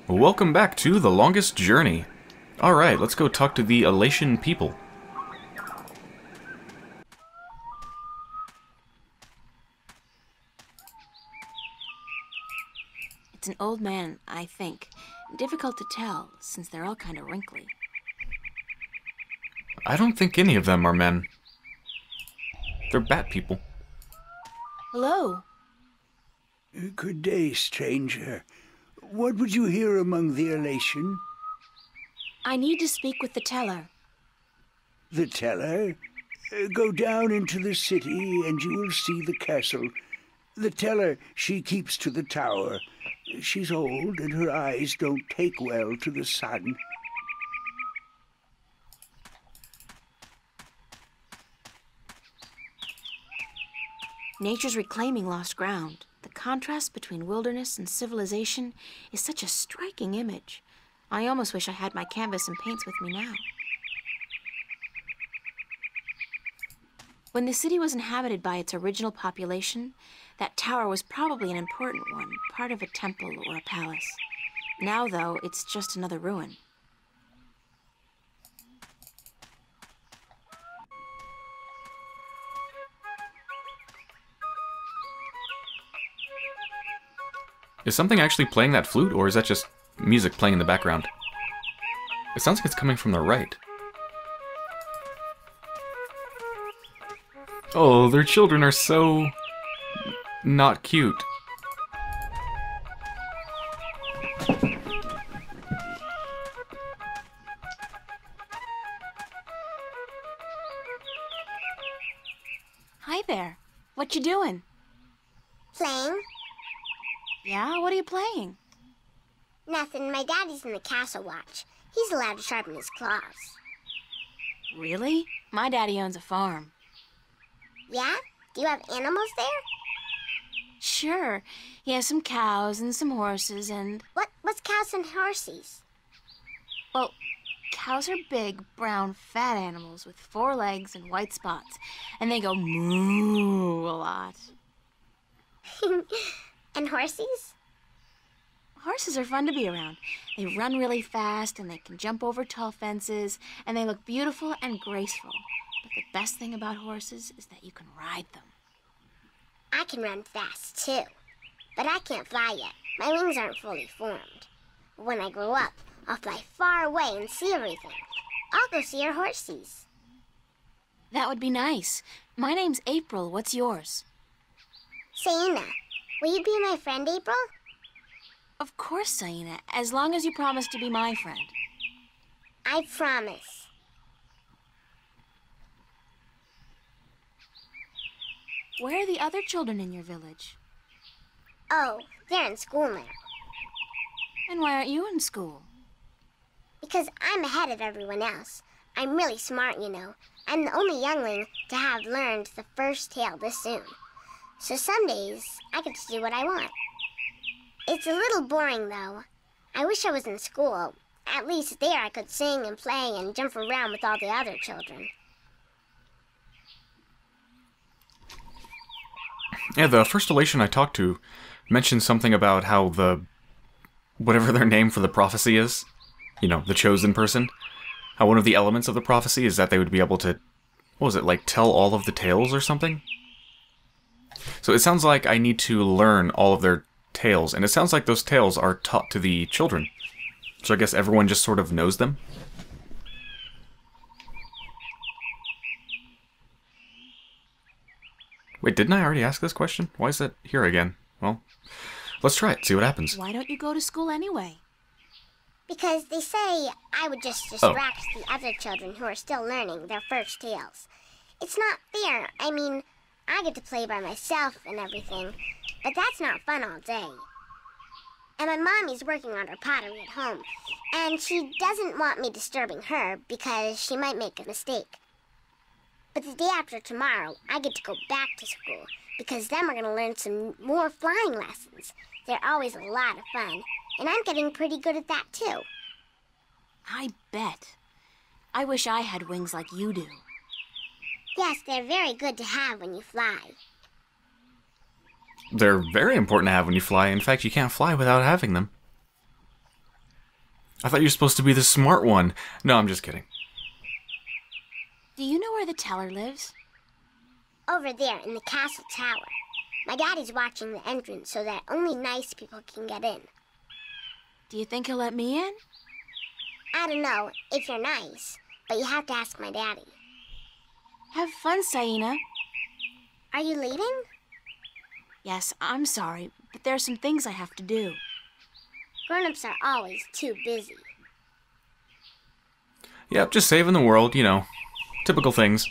Welcome back to The Longest Journey. Alright, let's go talk to the Alatien people. It's an old man, I think. Difficult to tell, since they're all kind of wrinkly. I don't think any of them are men. They're bat people. Hello. Good day, stranger. What would you hear among the Alatien? I need to speak with the teller. The teller? Go down into the city and you will see the castle. The teller, she keeps to the tower. She's old and her eyes don't take well to the sun. Nature's reclaiming lost ground. The contrast between wilderness and civilization is such a striking image. I almost wish I had my canvas and paints with me now. When the city was inhabited by its original population, that tower was probably an important one, part of a temple or a palace. Now, though, it's just another ruin. Is something actually playing that flute, or is that just music playing in the background? It sounds like it's coming from the right. Oh, their children are so not cute. Hi there. What you doing? Playing? Yeah, what are you playing? Nothing. My daddy's in the castle watch. He's allowed to sharpen his claws. Really? My daddy owns a farm. Yeah? Do you have animals there? Sure. He has some cows and some horses and... What's cows and horses? Well, cows are big, brown, fat animals with 4 legs and white spots. And they go moo a lot. And horses? Horses are fun to be around. They run really fast and they can jump over tall fences and they look beautiful and graceful. But the best thing about horses is that you can ride them. I can run fast, too. But I can't fly yet. My wings aren't fully formed. But when I grow up, I'll fly far away and see everything. I'll go see your horses. That would be nice. My name's April. What's yours? Sayina, will you be my friend, April? Of course, Sayina, as long as you promise to be my friend. I promise. Where are the other children in your village? Oh, they're in school now. And why aren't you in school? Because I'm ahead of everyone else. I'm really smart, you know. I'm the only youngling to have learned the first tale this soon. So some days, I get to do what I want. It's a little boring, though. I wish I was in school. At least there I could sing and play and jump around with all the other children. Yeah, the first Alatien I talked to mentioned something about how whatever their name for the prophecy is, you know, the chosen person, how one of the elements of the prophecy is that they would be able to, what was it, like tell all of the tales or something? So it sounds like I need to learn all of their tales, and it sounds like those tales are taught to the children. So I guess everyone just sort of knows them? Wait, didn't I already ask this question? Why is it here again? Well, let's try it, see what happens. Why don't you go to school anyway? Because they say I would just distract the other children who are still learning their first tales. It's not fair. I mean, I get to play by myself and everything, but that's not fun all day. And my mommy's working on her pottery at home, and she doesn't want me disturbing her because she might make a mistake. But the day after tomorrow, I get to go back to school, because then we're going to learn some more flying lessons. They're always a lot of fun, and I'm getting pretty good at that too. I bet. I wish I had wings like you do. Yes, they're very good to have when you fly. They're very important to have when you fly. In fact, you can't fly without having them. I thought you were supposed to be the smart one. No, I'm just kidding. Do you know where the teller lives? Over there in the castle tower. My daddy's watching the entrance so that only nice people can get in. Do you think he'll let me in? I don't know if you're nice, but you have to ask my daddy. Have fun, Saina. Are you leaving? Yes, I'm sorry, but there are some things I have to do. Grown-ups are always too busy. Yep, just saving the world, you know. Typical things.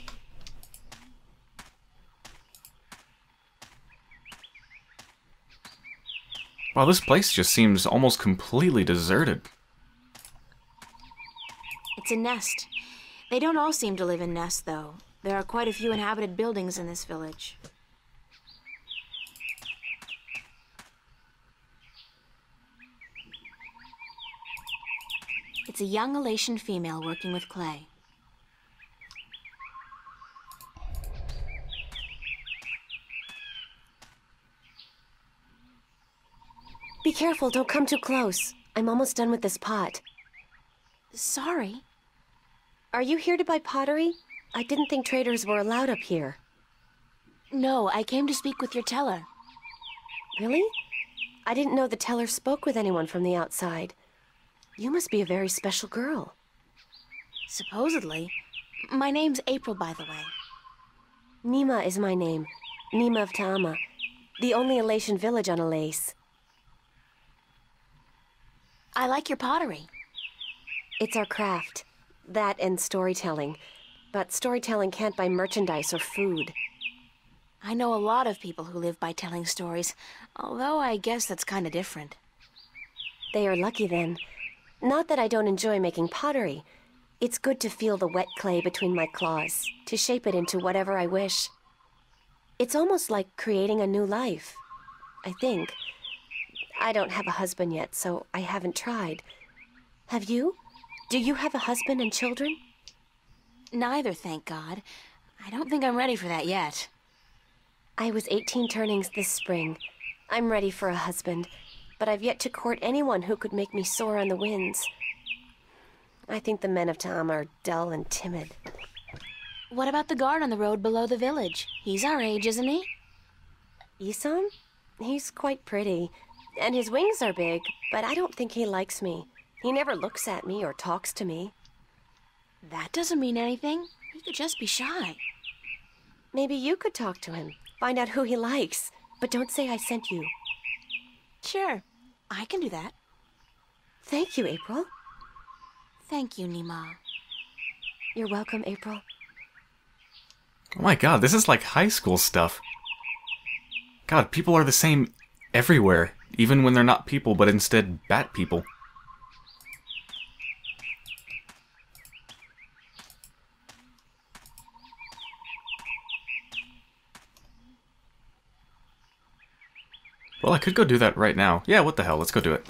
Wow, this place just seems almost completely deserted. It's a nest. They don't all seem to live in nests, though. There are quite a few inhabited buildings in this village. It's a young Alatien female working with clay. Be careful, don't come too close. I'm almost done with this pot. Sorry. Are you here to buy pottery? I didn't think traders were allowed up here. No, I came to speak with your teller. Really? I didn't know the teller spoke with anyone from the outside. You must be a very special girl. Supposedly. My name's April, by the way. Nima is my name. Nima of Ta'ama. The only Alatien village on Alace. I like your pottery. It's our craft. That and storytelling. But storytelling can't buy merchandise or food. I know a lot of people who live by telling stories, although I guess that's kind of different. They are lucky then. Not that I don't enjoy making pottery. It's good to feel the wet clay between my claws, to shape it into whatever I wish. It's almost like creating a new life, I think. I don't have a husband yet, so I haven't tried. Have you? Do you have a husband and children? Neither, thank God. I don't think I'm ready for that yet. I was 18 turnings this spring. I'm ready for a husband, but I've yet to court anyone who could make me soar on the winds. I think the men of Ta'ama are dull and timid. What about the guard on the road below the village? He's our age, isn't he? Isam? He's quite pretty, and his wings are big, but I don't think he likes me. He never looks at me or talks to me. That doesn't mean anything. He could just be shy. Maybe you could talk to him, find out who he likes, but don't say I sent you. Sure, I can do that. Thank you, April. Thank you, Nima. You're welcome, April. Oh my god, this is like high school stuff. God, people are the same everywhere, even when they're not people, but instead bat people. Well, I could go do that right now. Yeah, what the hell, let's go do it.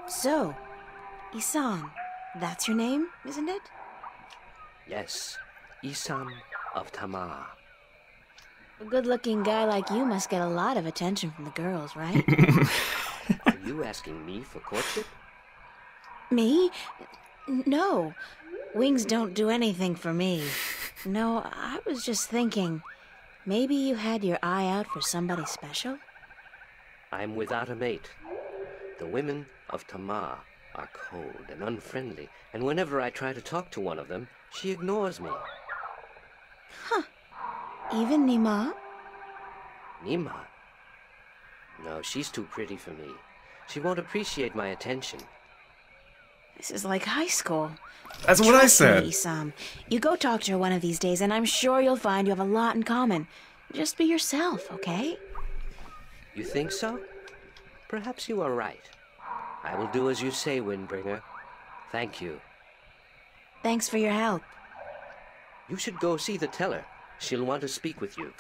So, Isam, that's your name, isn't it? Yes, Isam of Ta'ama. A good-looking guy like you must get a lot of attention from the girls, right? Are you asking me for courtship? Me? No. Wings don't do anything for me. No, I was just thinking, maybe you had your eye out for somebody special? I'm without a mate. The women of Ta'ama are cold and unfriendly, and whenever I try to talk to one of them, she ignores me. Huh. Even Nima? Nima? No, she's too pretty for me. She won't appreciate my attention. This is like high school. That's what I said. Trust me, Isam. You go talk to her one of these days, and I'm sure you'll find you have a lot in common. Just be yourself, okay? You think so? Perhaps you are right. I will do as you say, Windbringer. Thank you. Thanks for your help. You should go see the teller. She'll want to speak with you.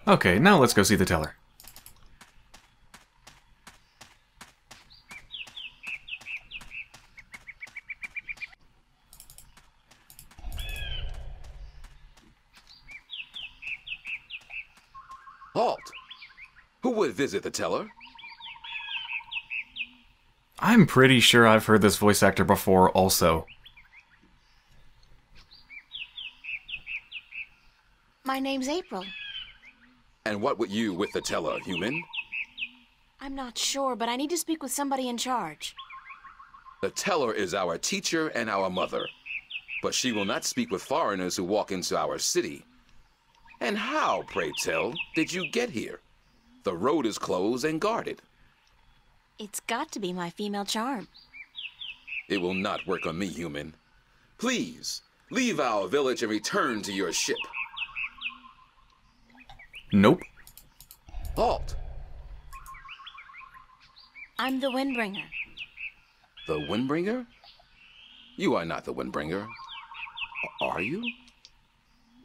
Okay, now let's go see the teller. Who would visit the teller? I'm pretty sure I've heard this voice actor before also. My name's April. And what would you with the teller, human? I'm not sure, but I need to speak with somebody in charge. The teller is our teacher and our mother, but she will not speak with foreigners who walk into our city. And how, pray tell, did you get here? The road is closed and guarded. It's got to be my female charm. It will not work on me, human. Please, leave our village and return to your ship. Nope. Halt! I'm the Windbringer. The Windbringer? You are not the Windbringer. Are you?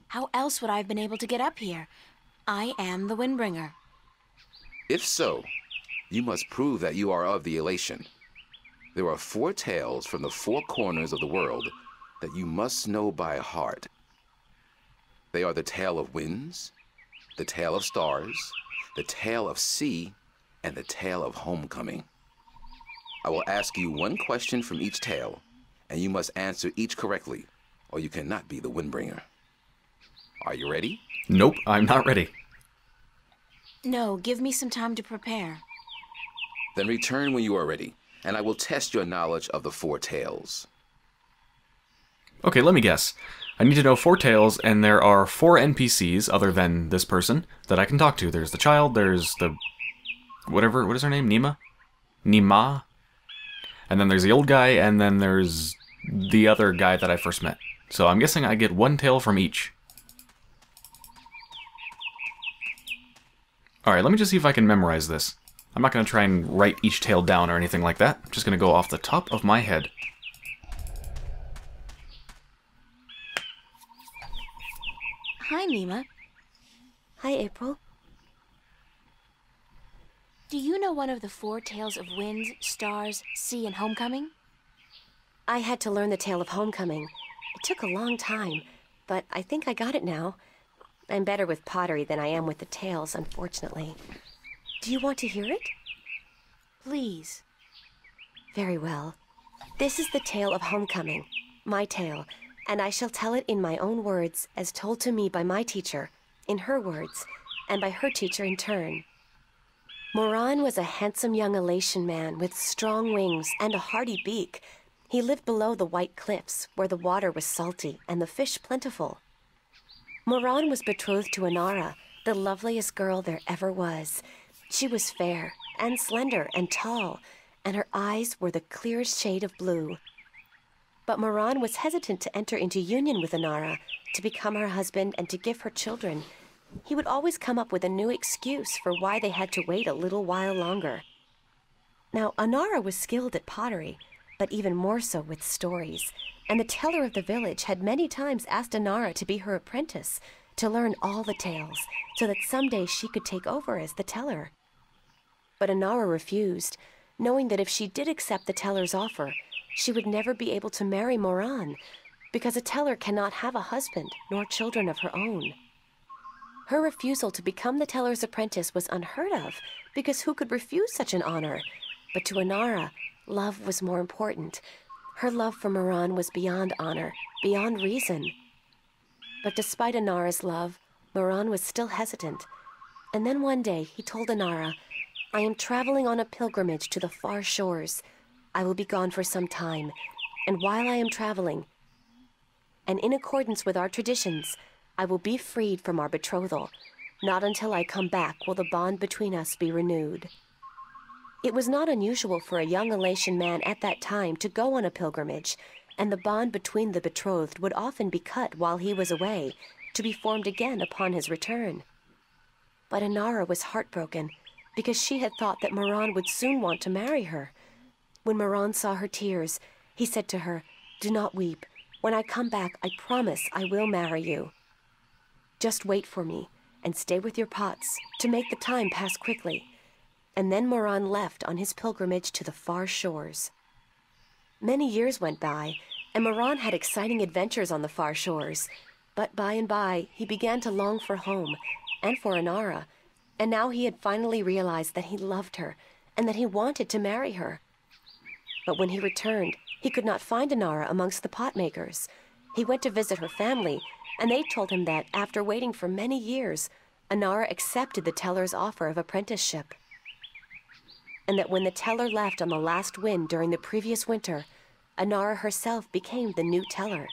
How else would I have been able to get up here? I am the Windbringer. If so, you must prove that you are of the Alatien. There are 4 tales from the 4 corners of the world that you must know by heart. They are the tale of winds, the tale of stars, the tale of sea, and the tale of homecoming. I will ask you 1 question from each tale, and you must answer each correctly, or you cannot be the Windbringer. Are you ready? Nope, I'm not ready. No, give me some time to prepare. Then return when you are ready, and I will test your knowledge of the 4 tales. Okay, let me guess. I need to know 4 tales, and there are 4 NPCs, other than this person, that I can talk to. There's the child, there's the... what is her name? Nima? Nima? And then there's the old guy, and then there's the other guy that I first met. So I'm guessing I get 1 tale from each. Alright, let me just see if I can memorize this. I'm not going to try and write each tale down or anything like that. I'm just going to go off the top of my head. Hi, Nima. Hi, April. Do you know one of the 4 tales of winds, stars, sea, and homecoming? I had to learn the tale of homecoming. It took a long time, but I think I got it now. I'm better with pottery than I am with the tales, unfortunately. Do you want to hear it? Please. Very well. This is the tale of homecoming, my tale, and I shall tell it in my own words, as told to me by my teacher, in her words, and by her teacher in turn. Moran was a handsome young Alatien man with strong wings and a hardy beak. He lived below the white cliffs, where the water was salty and the fish plentiful. Moran was betrothed to Anara, the loveliest girl there ever was. She was fair and slender and tall, and her eyes were the clearest shade of blue. But Moran was hesitant to enter into union with Anara, to become her husband and to give her children. He would always come up with a new excuse for why they had to wait a little while longer. Now, Anara was skilled at pottery, but even more so with stories, and the teller of the village had many times asked Anara to be her apprentice, to learn all the tales, so that someday she could take over as the teller. But Anara refused, knowing that if she did accept the teller's offer, she would never be able to marry Moran, because a teller cannot have a husband nor children of her own. Her refusal to become the teller's apprentice was unheard of, because who could refuse such an honor? But to Anara, love was more important. Her love for Moran was beyond honor, beyond reason. But despite Anara's love, Moran was still hesitant. And then one day he told Anara, "I am traveling on a pilgrimage to the far shores. I will be gone for some time, and while I am traveling, and in accordance with our traditions, I will be freed from our betrothal. Not until I come back will the bond between us be renewed." It was not unusual for a young Alatien man at that time to go on a pilgrimage, and the bond between the betrothed would often be cut while he was away, to be formed again upon his return. But Anara was heartbroken, because she had thought that Moran would soon want to marry her. When Moran saw her tears, he said to her, "Do not weep. When I come back, I promise I will marry you. Just wait for me, and stay with your pots, to make the time pass quickly." And then Moran left on his pilgrimage to the far shores. Many years went by, and Moran had exciting adventures on the far shores. But by and by, he began to long for home, and for Anara, And now he had finally realized that he loved her and that he wanted to marry her. But when he returned, he could not find Inara amongst the pot makers. He went to visit her family, and they told him that, after waiting for many years, Inara accepted the teller's offer of apprenticeship. And that when the teller left on the last wind during the previous winter, Inara herself became the new teller.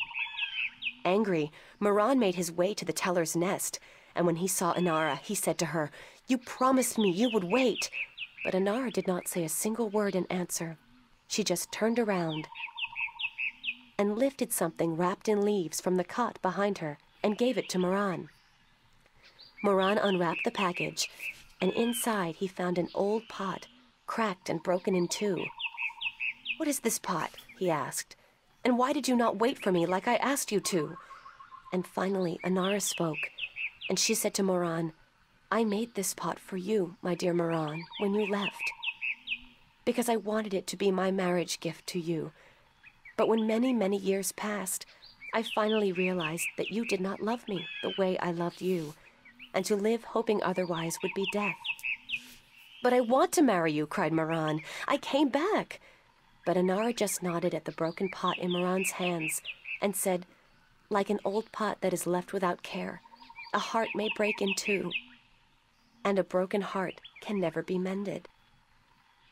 Angry, Moran made his way to the teller's nest, and when he saw Inara, he said to her, "You promised me you would wait." But Inara did not say a single word in answer. She just turned around and lifted something wrapped in leaves from the cot behind her and gave it to Moran. Moran unwrapped the package, and inside he found an old pot, cracked and broken in two. "What is this pot?" he asked. "And why did you not wait for me like I asked you to?" And finally Inara spoke, and she said to Moran, "I made this pot for you, my dear Moran, when you left, because I wanted it to be my marriage gift to you. But when many, many years passed, I finally realized that you did not love me the way I loved you, and to live hoping otherwise would be death." "But I want to marry you," cried Moran. "I came back." But Inara just nodded at the broken pot in Moran's hands and said, "Like an old pot that is left without care, a heart may break in two, and a broken heart can never be mended."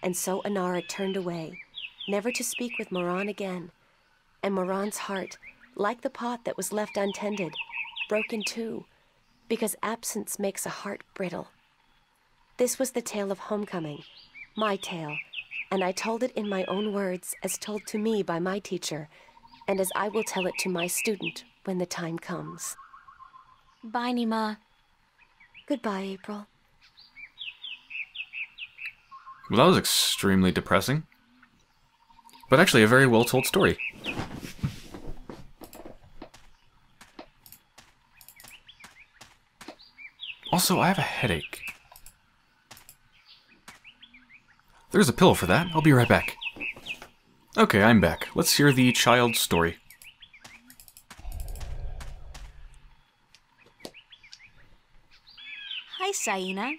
And so Inara turned away, never to speak with Moran again, and Moran's heart, like the pot that was left untended, broke in two, because absence makes a heart brittle. This was the tale of homecoming, my tale, and I told it in my own words as told to me by my teacher, and as I will tell it to my student when the time comes. Bye, Nima. Goodbye, April. Well, that was extremely depressing. But actually a very well told story. Also, I have a headache. There's a pill for that. I'll be right back. Okay, I'm back. Let's hear the child's story. Hi, Saina.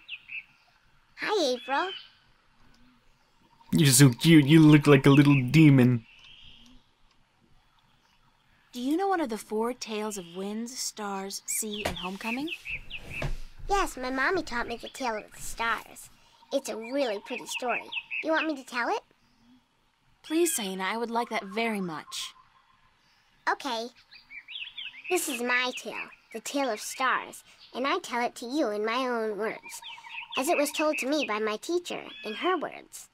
Hi, April. You're so cute. You look like a little demon. Do you know one of the 4 tales of winds, stars, sea, and homecoming? Yes, my mommy taught me the tale of the stars. It's a really pretty story. You want me to tell it? Please, Saina, I would like that very much. Okay. This is my tale, the tale of stars, and I tell it to you in my own words, as it was told to me by my teacher in her words.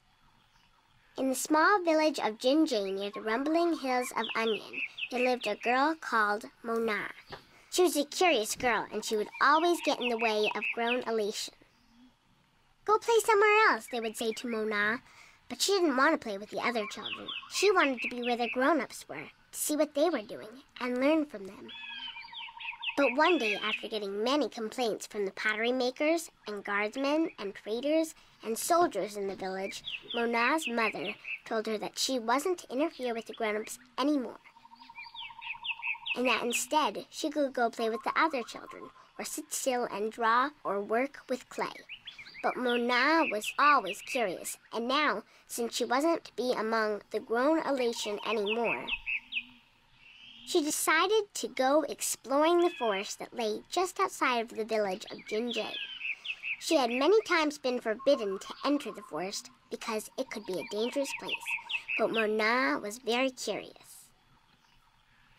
In the small village of Jinjay near the rumbling hills of Onion, there lived a girl called Mona. She was a curious girl, and she would always get in the way of grown Alatien. "Go play somewhere else," they would say to Mona, but she didn't want to play with the other children. She wanted to be where the grown-ups were, to see what they were doing, and learn from them. But one day, after getting many complaints from the pottery makers and guardsmen and traders and soldiers in the village, Mona's mother told her that she wasn't to interfere with the grown-ups anymore, and that instead she could go play with the other children, or sit still and draw or work with clay. But Mona was always curious, and now, since she wasn't to be among the grown Alatien anymore, she decided to go exploring the forest that lay just outside of the village of Jinjay. She had many times been forbidden to enter the forest because it could be a dangerous place, but Mona was very curious.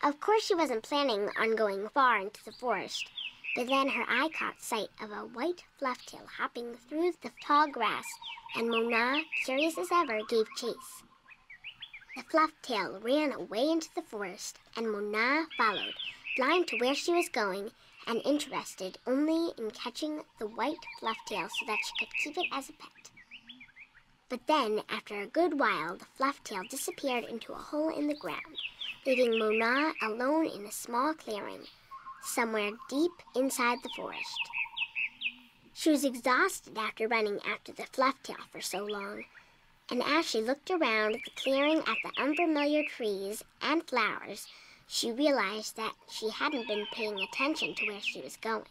Of course, she wasn't planning on going far into the forest, but then her eye caught sight of a white flufftail hopping through the tall grass, and Mona, curious as ever, gave chase. The flufftail ran away into the forest, and Mona followed, blind to where she was going and interested only in catching the white flufftail so that she could keep it as a pet. But then, after a good while, the flufftail disappeared into a hole in the ground, leaving Mona alone in a small clearing, somewhere deep inside the forest. She was exhausted after running after the flufftail for so long, and as she looked around the clearing at the unfamiliar trees and flowers, she realized that she hadn't been paying attention to where she was going.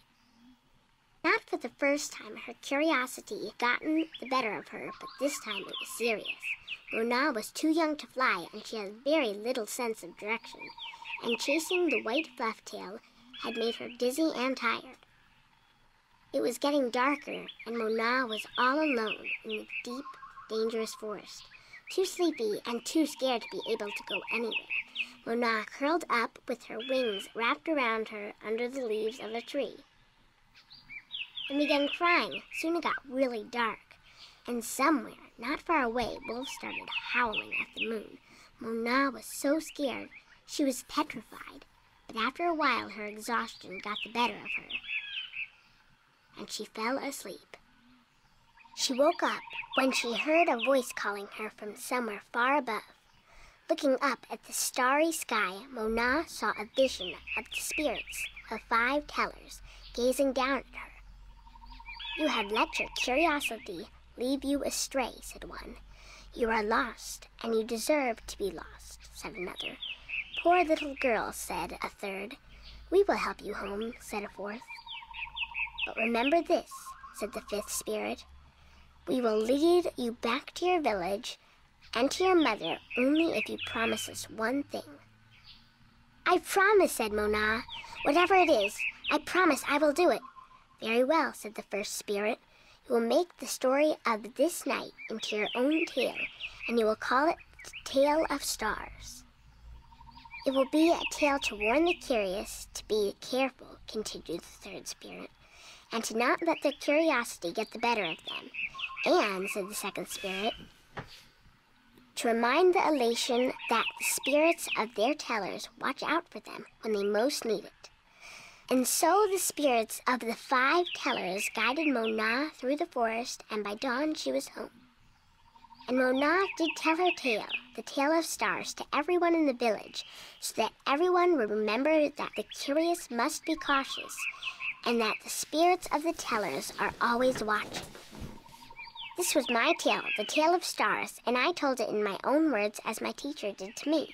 Not for the first time her curiosity had gotten the better of her, but this time it was serious. Mona was too young to fly, and she had very little sense of direction, and chasing the white fluff tail had made her dizzy and tired. It was getting darker, and Mona was all alone in the deep, dangerous forest, too sleepy and too scared to be able to go anywhere. Mona curled up with her wings wrapped around her under the leaves of a tree and began crying. Soon it got really dark, and somewhere, not far away, wolves started howling at the moon. Mona was so scared she was petrified, but after a while her exhaustion got the better of her, and she fell asleep. She woke up when she heard a voice calling her from somewhere far above. Looking up at the starry sky, Mona saw a vision of the spirits of 5 tellers gazing down at her. "You have let your curiosity leave you astray," said one. "You are lost, and you deserve to be lost," said another. "Poor little girl," said a third. "We will help you home," said a fourth. "But remember this," said the 5th spirit. "We will lead you back to your village and to your mother only if you promise us one thing." "I promise," said Mona. "Whatever it is, I promise I will do it." "Very well," said the 1st spirit. "You will make the story of this night into your own tale, and you will call it the Tale of Stars." "It will be a tale to warn the curious to be careful," continued the 3rd spirit, "and to not let their curiosity get the better of them. And," said the 2nd spirit, "to remind the Alatien that the spirits of their tellers watch out for them when they most need it." And so the spirits of the 5 tellers guided Mona through the forest, and by dawn she was home. And Mona did tell her tale, the Tale of Stars, to everyone in the village, so that everyone would remember that the curious must be cautious, and that the spirits of the tellers are always watching. This was my tale, the Tale of Stars, and I told it in my own words as my teacher did to me.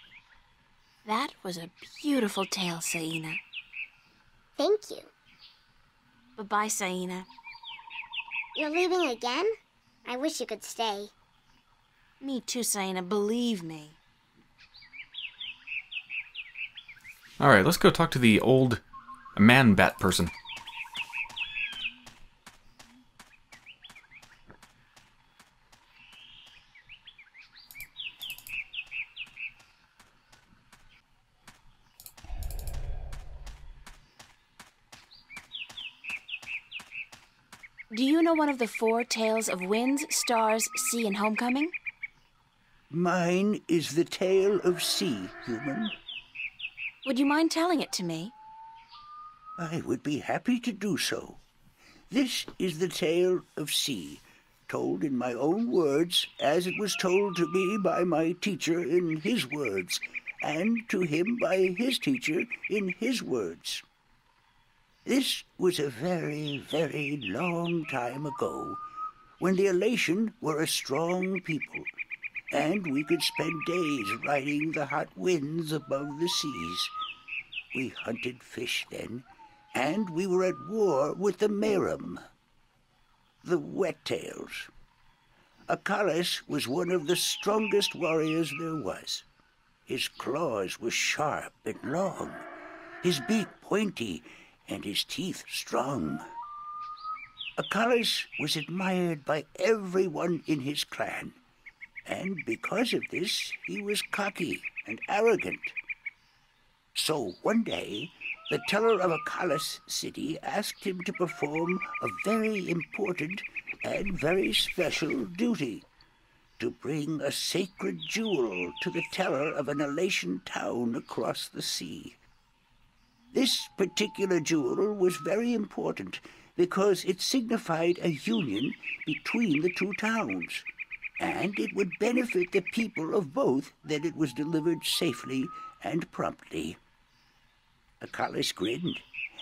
That was a beautiful tale, Saina. Thank you. Bye-bye, Saina. You're leaving again? I wish you could stay. Me too, Saina, believe me. Alright, let's go talk to the old man-bat person. Do you know one of the 4 tales of winds, stars, sea, and homecoming? Mine is the tale of sea, human. Would you mind telling it to me? I would be happy to do so. This is the tale of sea, told in my own words, as it was told to me by my teacher in his words, and to him by his teacher in his words. This was a very, very long time ago, when the Alatien were a strong people, and we could spend days riding the hot winds above the seas. We hunted fish then, and we were at war with the Merum, the wet-tails. Akallis was one of the strongest warriors there was. His claws were sharp and long, his beak pointy, and his teeth strong. Akallis was admired by everyone in his clan, and because of this, he was cocky and arrogant. So one day, the teller of Akallis city asked him to perform a very important and very special duty, to bring a sacred jewel to the teller of an Alatien town across the sea. This particular jewel was very important because it signified a union between the 2 towns, and it would benefit the people of both that it was delivered safely and promptly. Akallis grinned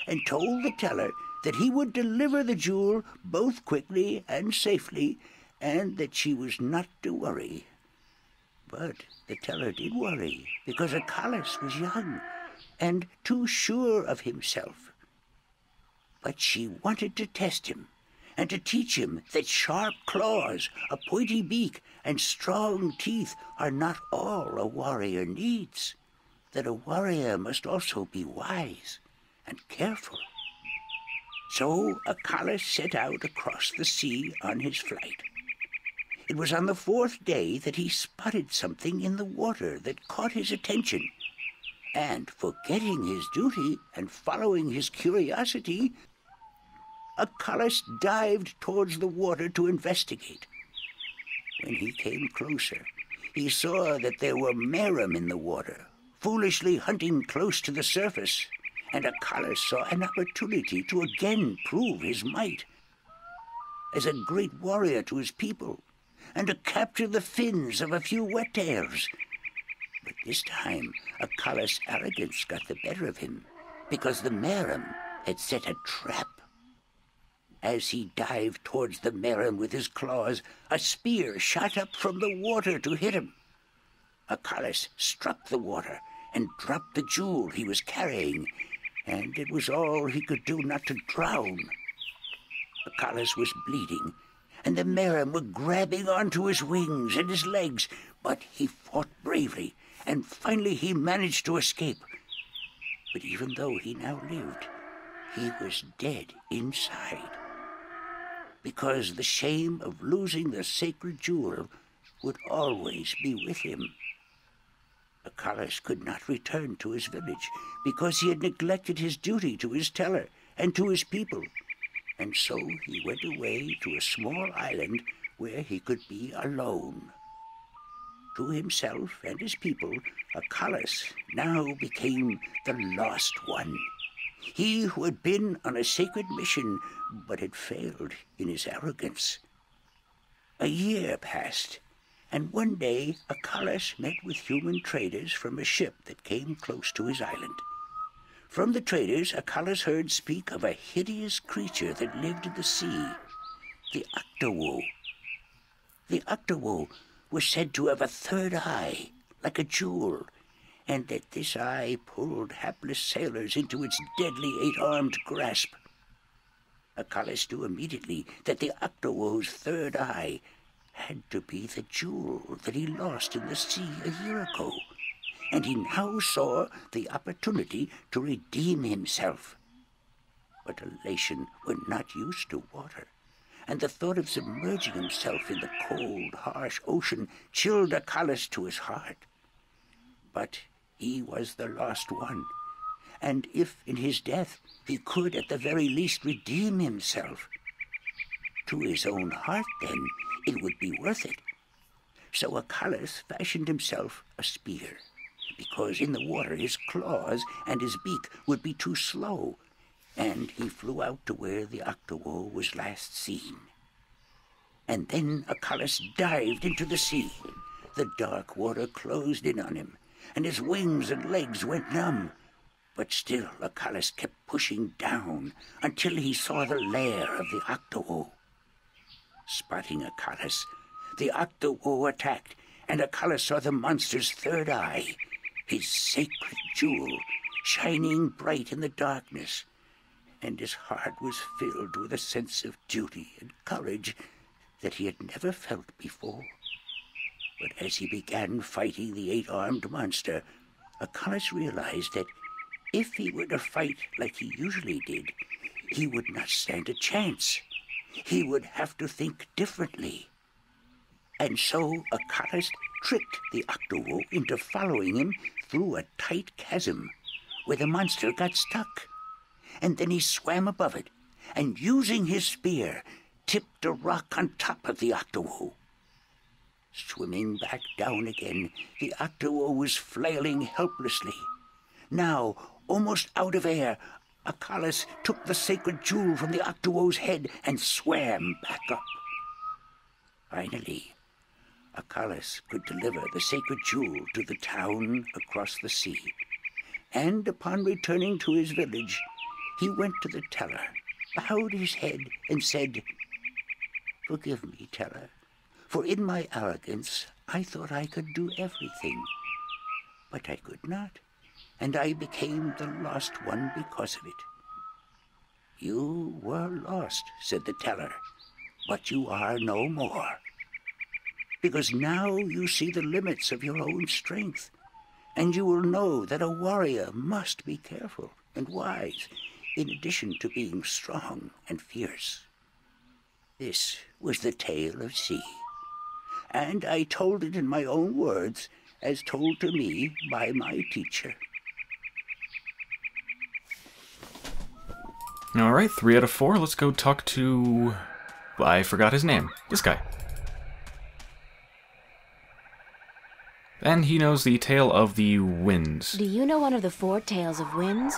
and told the teller that he would deliver the jewel both quickly and safely, and that she was not to worry. But the teller did worry, because Akallis was young and too sure of himself. But she wanted to test him, and to teach him that sharp claws, a pointy beak, and strong teeth are not all a warrior needs, that a warrior must also be wise and careful. So Acalus set out across the sea on his flight. It was on the 4th day that he spotted something in the water that caught his attention, and forgetting his duty and following his curiosity, Acalus dived towards the water to investigate. When he came closer, he saw that there were merum in the water, foolishly hunting close to the surface, and Acalus saw an opportunity to again prove his might as a great warrior to his people, and to capture the fins of a few wet-tails. But this time, Acalus' arrogance got the better of him, because the merum had set a trap. As he dived towards the merum with his claws, a spear shot up from the water to hit him. Acalus struck the water and dropped the jewel he was carrying, and it was all he could do not to drown. Acalus was bleeding, and the merum were grabbing onto his wings and his legs, but he fought bravely, and finally he managed to escape. But even though he now lived, he was dead inside, because the shame of losing the sacred jewel would always be with him. Acalus could not return to his village, because he had neglected his duty to his teller and to his people, and so he went away to a small island where he could be alone. To himself and his people, Acalus now became the Lost One, he who had been on a sacred mission but had failed in his arrogance. A year passed, and one day Acalus met with human traders from a ship that came close to his island. From the traders, Acalus heard speak of a hideous creature that lived in the sea, the Octowoe. The Octowoe was said to have a third eye, like a jewel, and that this eye pulled hapless sailors into its deadly 8-armed grasp. Acalus knew immediately that the Octowoe's third eye had to be the jewel that he lost in the sea a year ago, and he now saw the opportunity to redeem himself. But Alatien were not used to water, and the thought of submerging himself in the cold, harsh ocean chilled Acalus to his heart. But he was the Lost One, and if in his death he could at the very least redeem himself, to his own heart then it would be worth it. So Acalus fashioned himself a spear, because in the water his claws and his beak would be too slow, and he flew out to where the Octowoe was last seen. And then Acalus dived into the sea. The dark water closed in on him, and his wings and legs went numb. But still Acalus kept pushing down until he saw the lair of the Octowoe. Spotting Acalus, the Octowoe attacked, and Acalus saw the monster's third eye, his sacred jewel, shining bright in the darkness, and his heart was filled with a sense of duty and courage that he had never felt before. But as he began fighting the 8-armed monster, Acalus realized that if he were to fight like he usually did, he would not stand a chance. He would have to think differently. And so Acalus tricked the Octowoe into following him through a tight chasm where the monster got stuck. And then he swam above it, and using his spear, tipped a rock on top of the Octowoe. Swimming back down again, the Octowoe was flailing helplessly. Now, almost out of air, Acalus took the sacred jewel from the Octowoe's head and swam back up. Finally, Acalus could deliver the sacred jewel to the town across the sea, and upon returning to his village, he went to the teller, bowed his head, and said, "Forgive me, teller, for in my arrogance I thought I could do everything. But I could not, and I became the Lost One because of it. You were lost, said the teller, but you are no more. Because now you see the limits of your own strength, and you will know that a warrior must be careful and wise, in addition to being strong and fierce. This was the tale of C, and I told it in my own words, as told to me by my teacher. Alright, 3 out of 4. Let's go talk to... I forgot his name. This guy. And he knows the Tale of the Winds. Do you know one of the 4 tales of winds?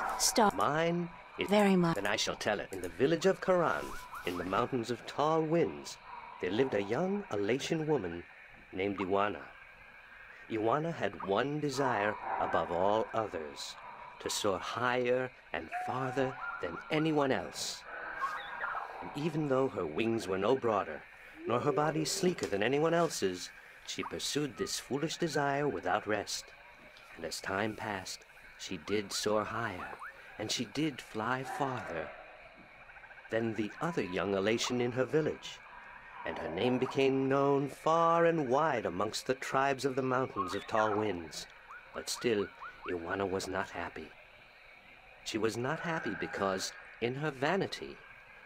Mine is Very much. Then I shall tell it. In the village of Karan, in the mountains of tall winds, there lived a young Alatien woman named Iwana. Iwana had one desire above all others, to soar higher and farther than anyone else. And even though her wings were no broader, nor her body sleeker than anyone else's, she pursued this foolish desire without rest. And as time passed, she did soar higher, and she did fly farther than the other young Alatien in her village, and her name became known far and wide amongst the tribes of the mountains of tall winds. But still, Iwana was not happy. She was not happy because, in her vanity,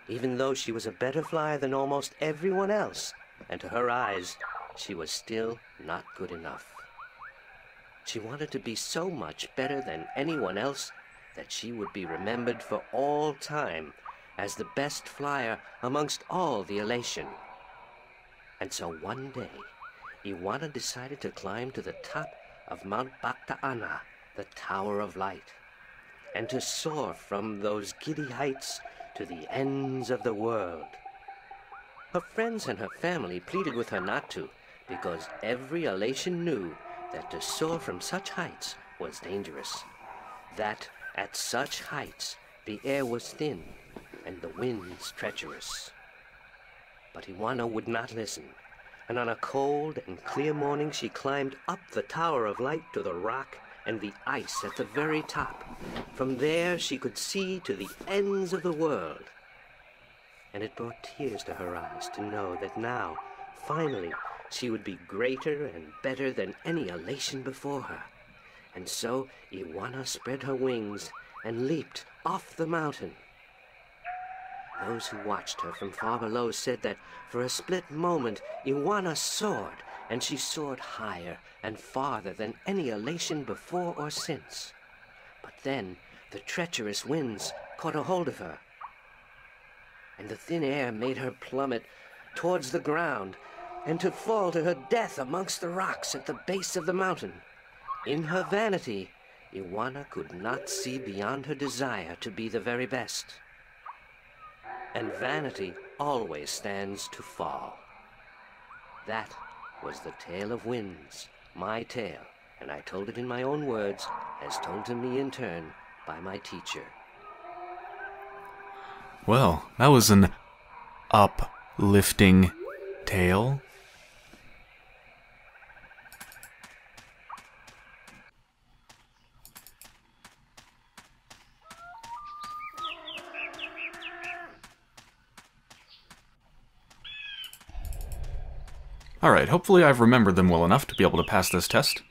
even though she was a better flyer than almost everyone else, and to her eyes, she was still not good enough. She wanted to be so much better than anyone else that she would be remembered for all time as the best flyer amongst all the Alatien. And so one day, Iwana decided to climb to the top of Mount Bakta'ana, the Tower of Light, and to soar from those giddy heights to the ends of the world. Her friends and her family pleaded with her not to, because every Alatien knew that to soar from such heights was dangerous, that at such heights the air was thin and the winds treacherous. But Iwana would not listen, and on a cold and clear morning she climbed up the Tower of Light to the rock and the ice at the very top. From there she could see to the ends of the world. And it brought tears to her eyes to know that now, finally, she would be greater and better than any Alatien before her. And so Iwana spread her wings and leaped off the mountain. Those who watched her from far below said that for a split moment Iwana soared, and she soared higher and farther than any Alatien before or since. But then the treacherous winds caught a hold of her, and the thin air made her plummet towards the ground, and to fall to her death amongst the rocks at the base of the mountain. In her vanity, Iwana could not see beyond her desire to be the very best. And vanity always stands to fall. That was the Tale of Winds, my tale, and I told it in my own words, as told to me in turn by my teacher. Well, that was an uplifting tale. Alright, hopefully I've remembered them well enough to be able to pass this test.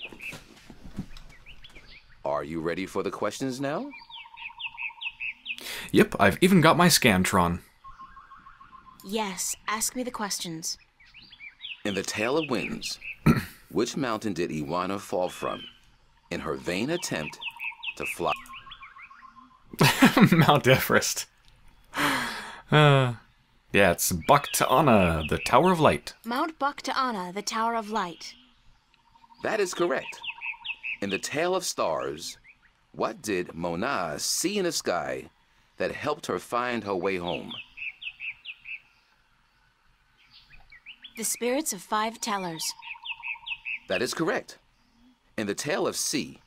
Are you ready for the questions now? Yep, I've even got my Scantron. Yes, ask me the questions. In the Tale of Winds, which mountain did Iwana fall from in her vain attempt to fly? Mount Everest. Yeah, it's Bakta'ana, the Tower of Light. Mount Bakta'ana, the Tower of Light. That is correct. In the Tale of Stars, what did Mona see in the sky that helped her find her way home? The spirits of 5 tellers. That is correct. In the Tale of Sea,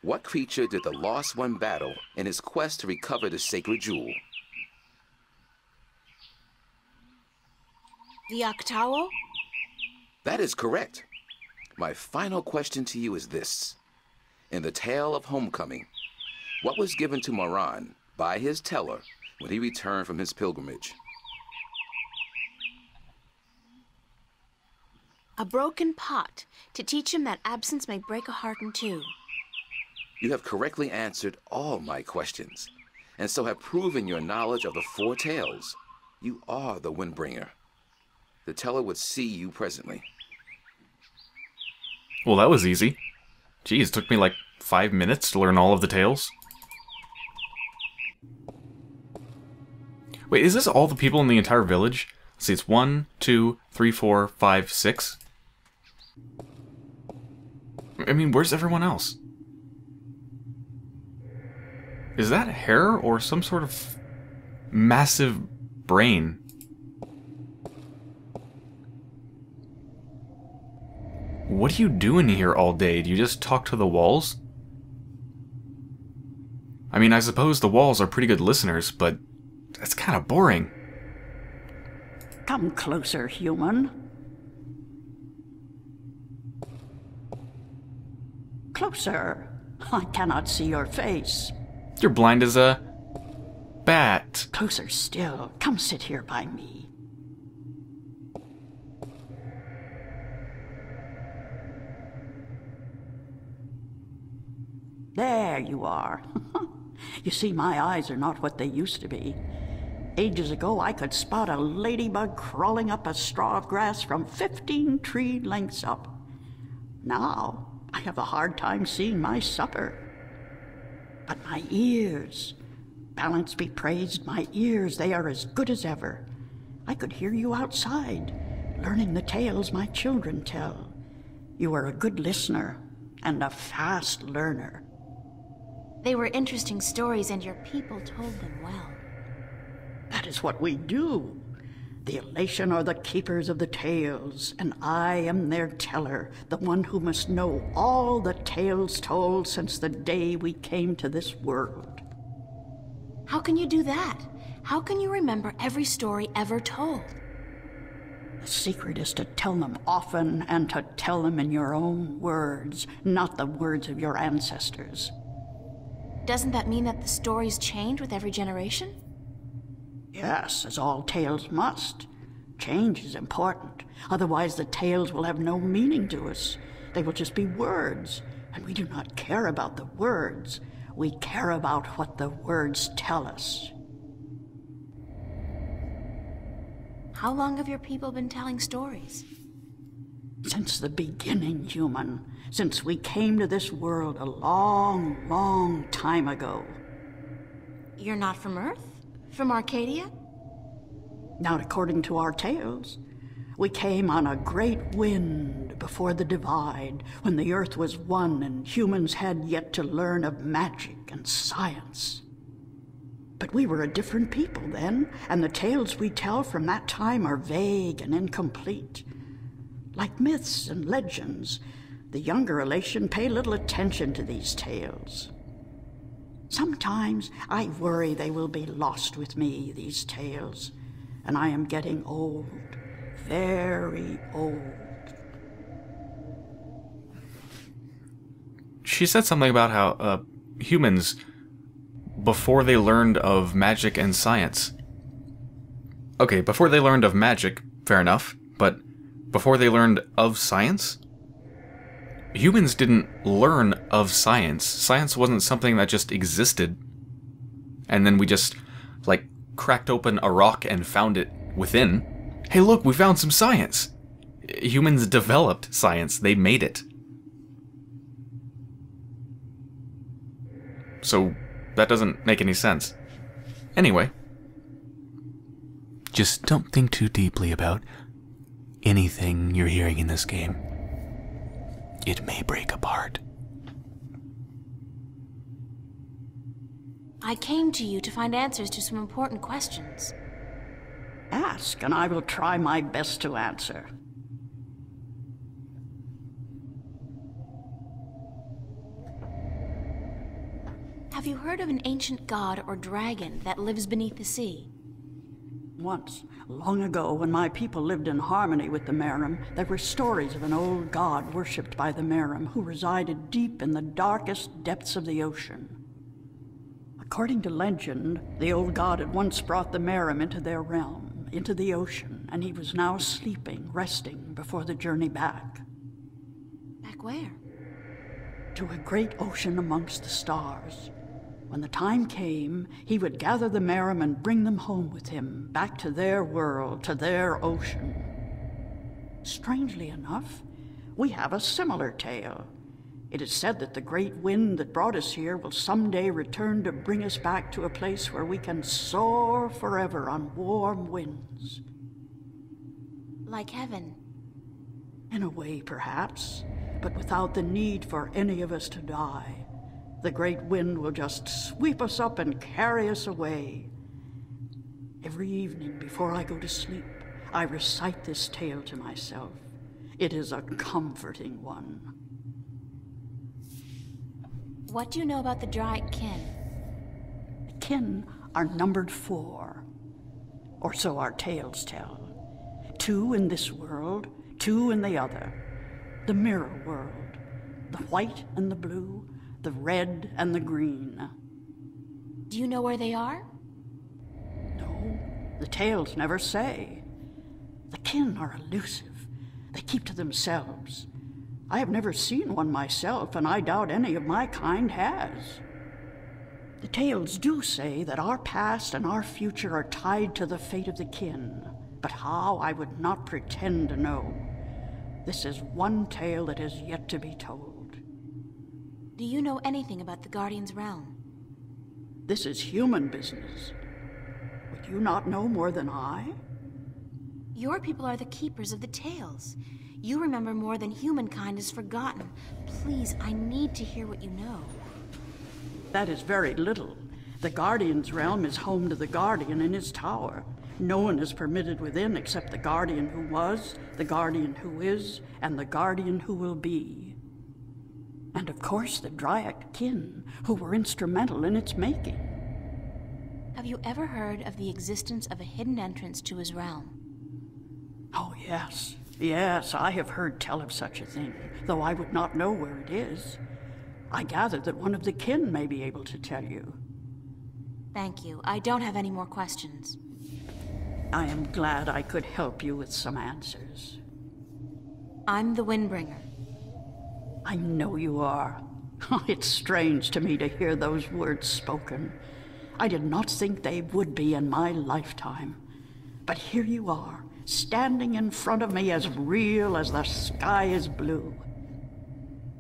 what creature did the Lost One battle in his quest to recover the sacred jewel? The Octawo? That is correct. My final question to you is this. In the Tale of Homecoming, what was given to Moran by his teller when he returned from his pilgrimage. A broken pot, to teach him that absence may break a heart in two. You have correctly answered all my questions, and so have proven your knowledge of the four tales. You are the Windbringer. The teller would see you presently. Well, that was easy. Geez, it took me like 5 minutes to learn all of the tales. Wait, is this all the people in the entire village? Let's see, it's 1, 2, 3, 4, 5, 6. I mean, where's everyone else? Is that hair or some sort of massive brain? What are you doing here all day? Do you just talk to the walls? I mean, I suppose the walls are pretty good listeners, but that's kind of boring. Come closer, human. Closer. I cannot see your face. You're blind as a bat. Closer still. Come sit here by me. There you are. You see, my eyes are not what they used to be. Ages ago, I could spot a ladybug crawling up a straw of grass from 15 tree lengths up. Now, I have a hard time seeing my supper. But my ears, balance be praised, my ears, they are as good as ever. I could hear you outside, learning the tales my children tell. You are a good listener and a fast learner. They were interesting stories, and your people told them well. That is what we do. The Alatien are the keepers of the tales, and I am their teller, the one who must know all the tales told since the day we came to this world. How can you do that? How can you remember every story ever told? The secret is to tell them often and to tell them in your own words, not the words of your ancestors. Doesn't that mean that the stories change with every generation? Yes, as all tales must. Change is important. Otherwise, the tales will have no meaning to us. They will just be words, and we do not care about the words. We care about what the words tell us. How long have your people been telling stories? Since the beginning, human. Since we came to this world a long, long time ago. You're not from Earth? From Arcadia? Not according to our tales. We came on a great wind before the divide, when the earth was one and humans had yet to learn of magic and science. But we were a different people then, and the tales we tell from that time are vague and incomplete. Like myths and legends, the younger Alatien pay little attention to these tales. Sometimes I worry they will be lost with me, these tales, and I am getting old, very old. She said something about how humans, before they learned of magic and science. Okay, before they learned of magic, fair enough, but before they learned of science? Humans didn't learn of science. Science wasn't something that just existed, and then we just, like, cracked open a rock and found it within. Hey look, we found some science! Humans developed science. They made it. So, that doesn't make any sense. Anyway. Just don't think too deeply about anything you're hearing in this game. It may break apart. I came to you to find answers to some important questions. Ask, and I will try my best to answer. Have you heard of an ancient god or dragon that lives beneath the sea? Once, long ago, when my people lived in harmony with the Merim, there were stories of an old god worshipped by the Merim who resided deep in the darkest depths of the ocean. According to legend, the old god had once brought the Merim into their realm, into the ocean, and he was now sleeping, resting before the journey back. Back where? To a great ocean amongst the stars. When the time came, he would gather the Merim and bring them home with him, back to their world, to their ocean. Strangely enough, we have a similar tale. It is said that the great wind that brought us here will someday return to bring us back to a place where we can soar forever on warm winds. Like heaven. In a way, perhaps, but without the need for any of us to die. The great wind will just sweep us up and carry us away. Every evening before I go to sleep, I recite this tale to myself. It is a comforting one. What do you know about the Dryad kin? The kin are numbered 4, or so our tales tell. 2 in this world, 2 in the other. The mirror world, the white and the blue, the red and the green. Do you know where they are? No, the tales never say. The kin are elusive. They keep to themselves. I have never seen one myself, and I doubt any of my kind has. The tales do say that our past and our future are tied to the fate of the kin, but how I would not pretend to know. This is one tale that is yet to be told. Do you know anything about the Guardian's realm? This is human business. Would you not know more than I? Your people are the keepers of the tales. You remember more than humankind has forgotten. Please, I need to hear what you know. That is very little. The Guardian's realm is home to the Guardian in his tower. No one is permitted within except the Guardian who was, the Guardian who is, and the Guardian who will be. And of course the Dryad kin, who were instrumental in its making. Have you ever heard of the existence of a hidden entrance to his realm? Oh, yes. Yes, I have heard tell of such a thing, though I would not know where it is. I gather that one of the kin may be able to tell you. Thank you. I don't have any more questions. I am glad I could help you with some answers. I'm the Windbringer. I know you are. It's strange to me to hear those words spoken. I did not think they would be in my lifetime. But here you are, standing in front of me as real as the sky is blue.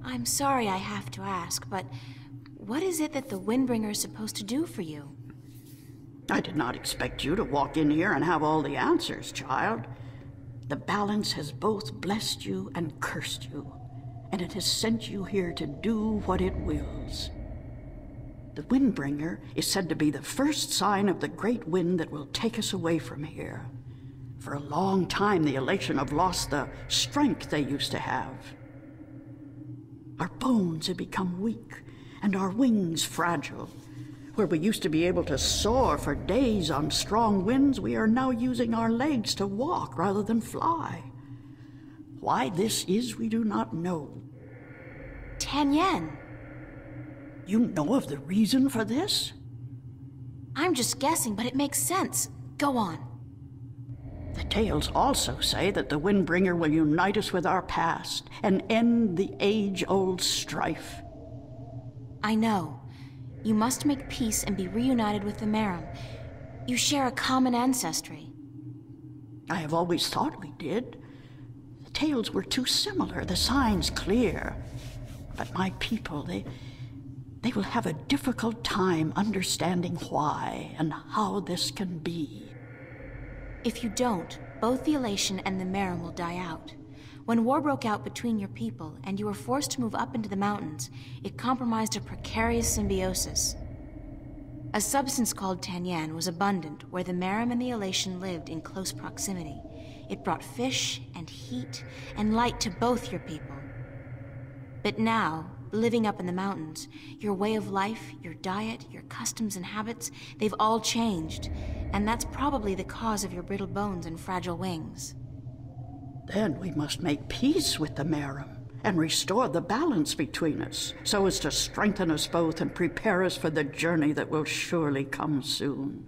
I'm sorry I have to ask, but what is it that the Windbringer is supposed to do for you? I did not expect you to walk in here and have all the answers, child. The balance has both blessed you and cursed you, and it has sent you here to do what it wills. The Windbringer is said to be the first sign of the great wind that will take us away from here. For a long time, the Alatien have lost the strength they used to have. Our bones have become weak, and our wings fragile. Where we used to be able to soar for days on strong winds, we are now using our legs to walk rather than fly. Why this is, we do not know. 10 yen. You know of the reason for this? I'm just guessing, but it makes sense. Go on. The tales also say that the Windbringer will unite us with our past and end the age-old strife. I know. You must make peace and be reunited with the Merim. You share a common ancestry. I have always thought we did. The tales were too similar, the signs clear. But my people, they will have a difficult time understanding why and how this can be. If you don't, both the Alatien and the Merim will die out. When war broke out between your people and you were forced to move up into the mountains, it compromised a precarious symbiosis. A substance called tanyan was abundant where the Merim and the Alatien lived in close proximity. It brought fish and heat and light to both your people. But now, living up in the mountains, your way of life, your diet, your customs and habits, they've all changed, and that's probably the cause of your brittle bones and fragile wings. Then we must make peace with the Merim and restore the balance between us, so as to strengthen us both and prepare us for the journey that will surely come soon.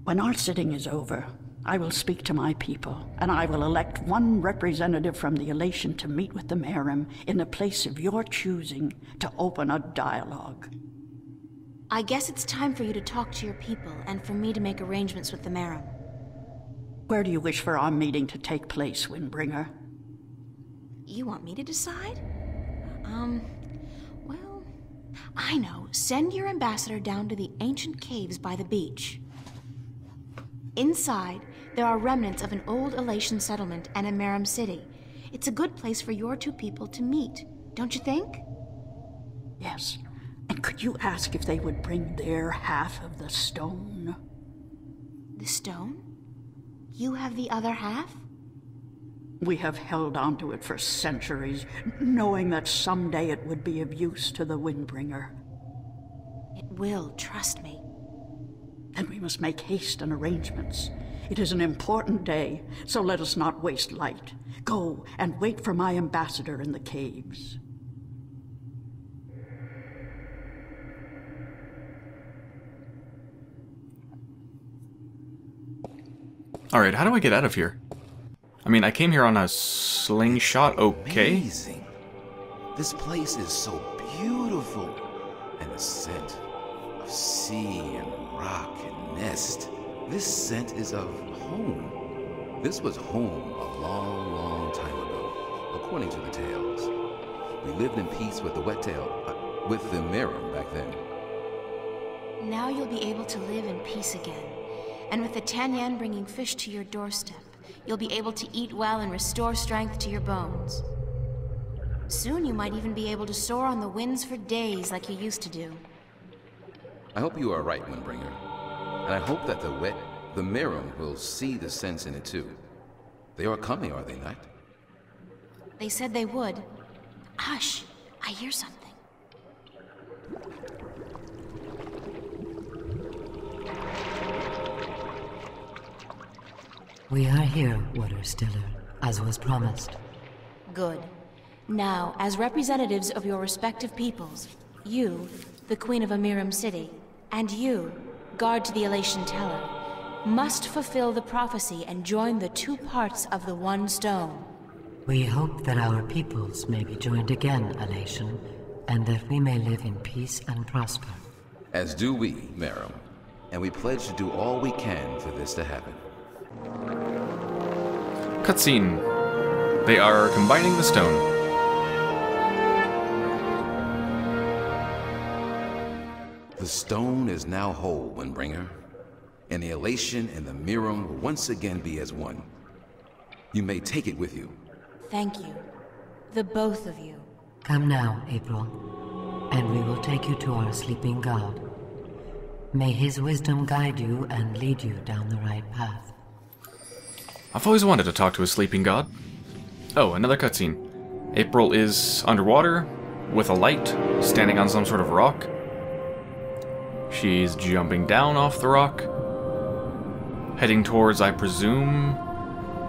When our sitting is over, I will speak to my people, and I will elect one representative from the Alation to meet with the Merim in the place of your choosing to open a dialogue. I guess it's time for you to talk to your people, and for me to make arrangements with the Merim. Where do you wish for our meeting to take place, Windbringer? You want me to decide? Well, I know. Send your ambassador down to the ancient caves by the beach. Inside, there are remnants of an old Alation settlement and a Merim city. It's a good place for your two people to meet, don't you think? Yes. And could you ask if they would bring their half of the stone? The stone? You have the other half? We have held on to it for centuries, knowing that someday it would be of use to the Windbringer. It will, trust me. Then we must make haste and arrangements. It is an important day, so let us not waste light. Go and wait for my ambassador in the caves. Alright, how do I get out of here? I mean, I came here on a slingshot, okay? Amazing. This place is so beautiful. And the scent of sea and rock and nest. This scent is of home. This was home a long, long time ago, according to the tales. We lived in peace with the Wet-tail, with the Merim back then. Now you'll be able to live in peace again. And with the Tanyan bringing fish to your doorstep, you'll be able to eat well and restore strength to your bones. Soon you might even be able to soar on the winds for days like you used to do. I hope you are right, Windbringer. And I hope that the Merim will see the sense in it too. They are coming, are they not? They said they would. Hush, I hear something. We are here, Water Stiller, as was promised. Good. Now, as representatives of your respective peoples, you, the Queen of a Merim city, and you, guard to the Alation Teller, must fulfill the prophecy and join the two parts of the one stone. We hope that our peoples may be joined again, Alation, and that we may live in peace and prosper. As do we, Merim. And we pledge to do all we can for this to happen. Cutscene. They are combining the stone. The stone is now whole, Windbringer. And the Alation and the Merim will once again be as one. You may take it with you. Thank you. The both of you. Come now, April, and we will take you to our sleeping god. May his wisdom guide you and lead you down the right path. I've always wanted to talk to a sleeping god. Oh, another cutscene. April is underwater, with a light, standing on some sort of rock. She's jumping down off the rock, heading towards, I presume,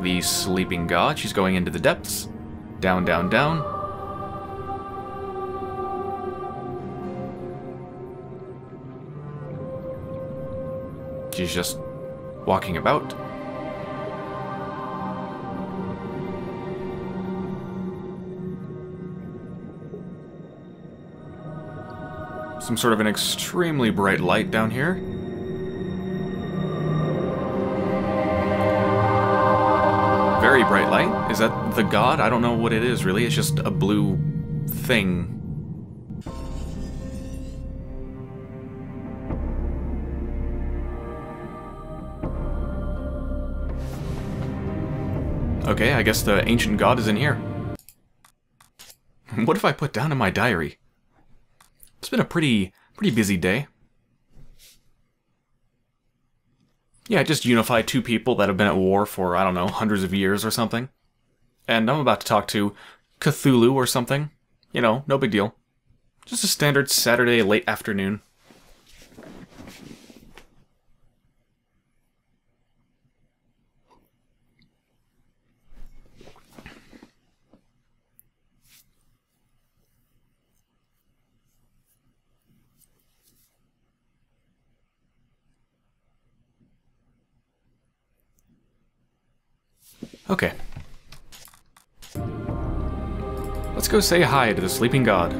the sleeping god. She's going into the depths. Down, down, down. She's just walking about. Some sort of an extremely bright light down here. Very bright light. Is that the god? I don't know what it is, really. It's just a blue thing. Okay, I guess the ancient god is in here. What if I put down in my diary? It's been a pretty busy day. Yeah, I just unified two people that have been at war for, I don't know, hundreds of years or something. And I'm about to talk to Cthulhu or something. You know, no big deal. Just a standard Saturday late afternoon. Okay. Let's go say hi to the sleeping god.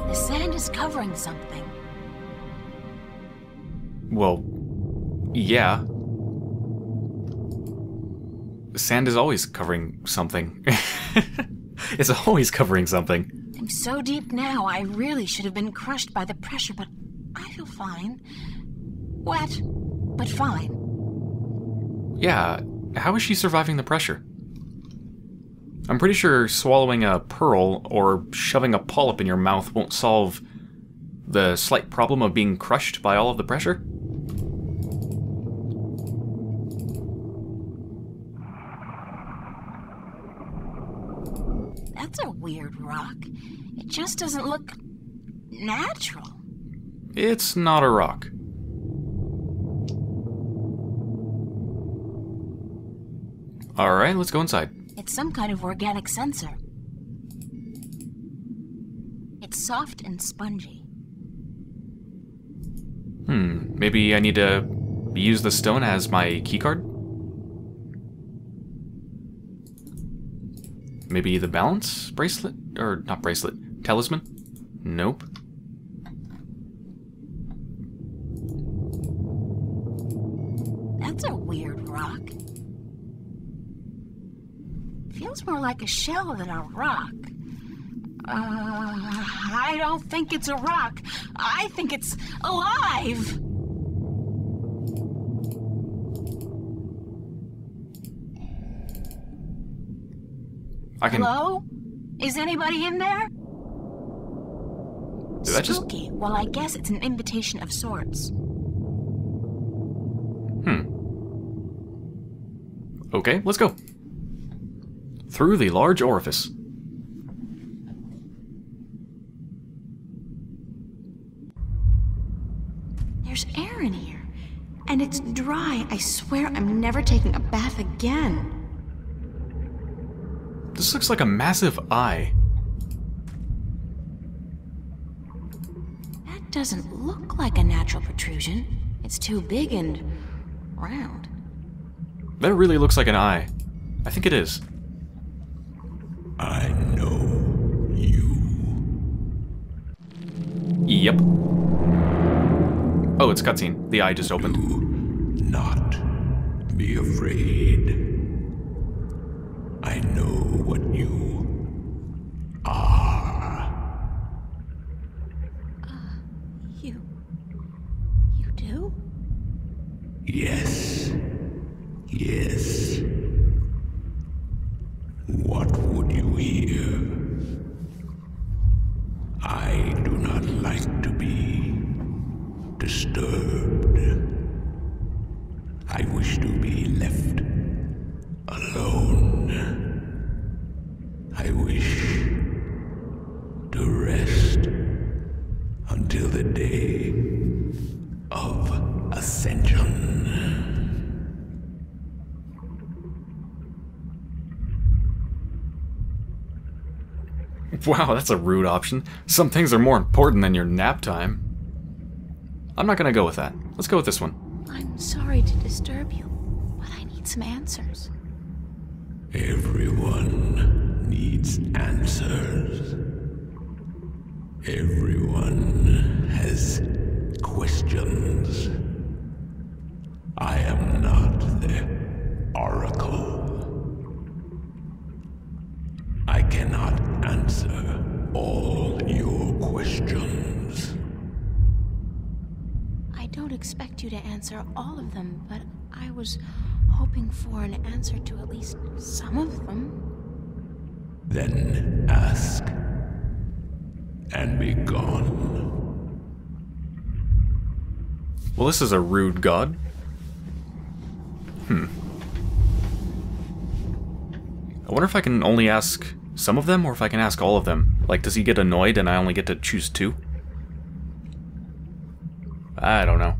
The sand is covering something. Well, yeah. Sand is always covering something. It's always covering something. I'm so deep now, I really should have been crushed by the pressure, but I feel fine. Wet, but fine. Yeah, how is she surviving the pressure? I'm pretty sure swallowing a pearl or shoving a polyp in your mouth won't solve the slight problem of being crushed by all of the pressure. That's a weird rock. It just doesn't look natural. It's not a rock. Alright, let's go inside. It's some kind of organic sensor. It's soft and spongy. Maybe I need to use the stone as my keycard? Maybe the balance bracelet? Or not bracelet, talisman? Nope. That's a weird rock. Feels more like a shell than a rock. I don't think it's a rock. I think it's alive. Hello? Is anybody in there? Did that just... Spooky. Well, I guess it's an invitation of sorts. Okay, let's go. Through the large orifice. There's air in here. And it's dry. I swear I'm never taking a bath again. This looks like a massive eye. That doesn't look like a natural protrusion. It's too big and round. That really looks like an eye. I think it is. I know you. Yep. Oh, it's cutscene. The eye just opened. Do not be afraid. I know what you are. You do? Yes. Yes. What would you hear? I do not like to be disturbed. I wish to be left alone. I wish to rest until the day of Ascension. Wow, that's a rude option. Some things are more important than your nap time. I'm not gonna go with that. Let's go with this one. I'm sorry to disturb you, but I need some answers. Everyone needs answers. Everyone has questions. I am not the Oracle. I cannot answer all your questions. I don't expect you to answer all of them, but I was hoping for an answer to at least some of them. Then ask and be gone. Well, this is a rude god. I wonder if I can only ask some of them, or if I can ask all of them. Like, does he get annoyed and I only get to choose 2? I don't know.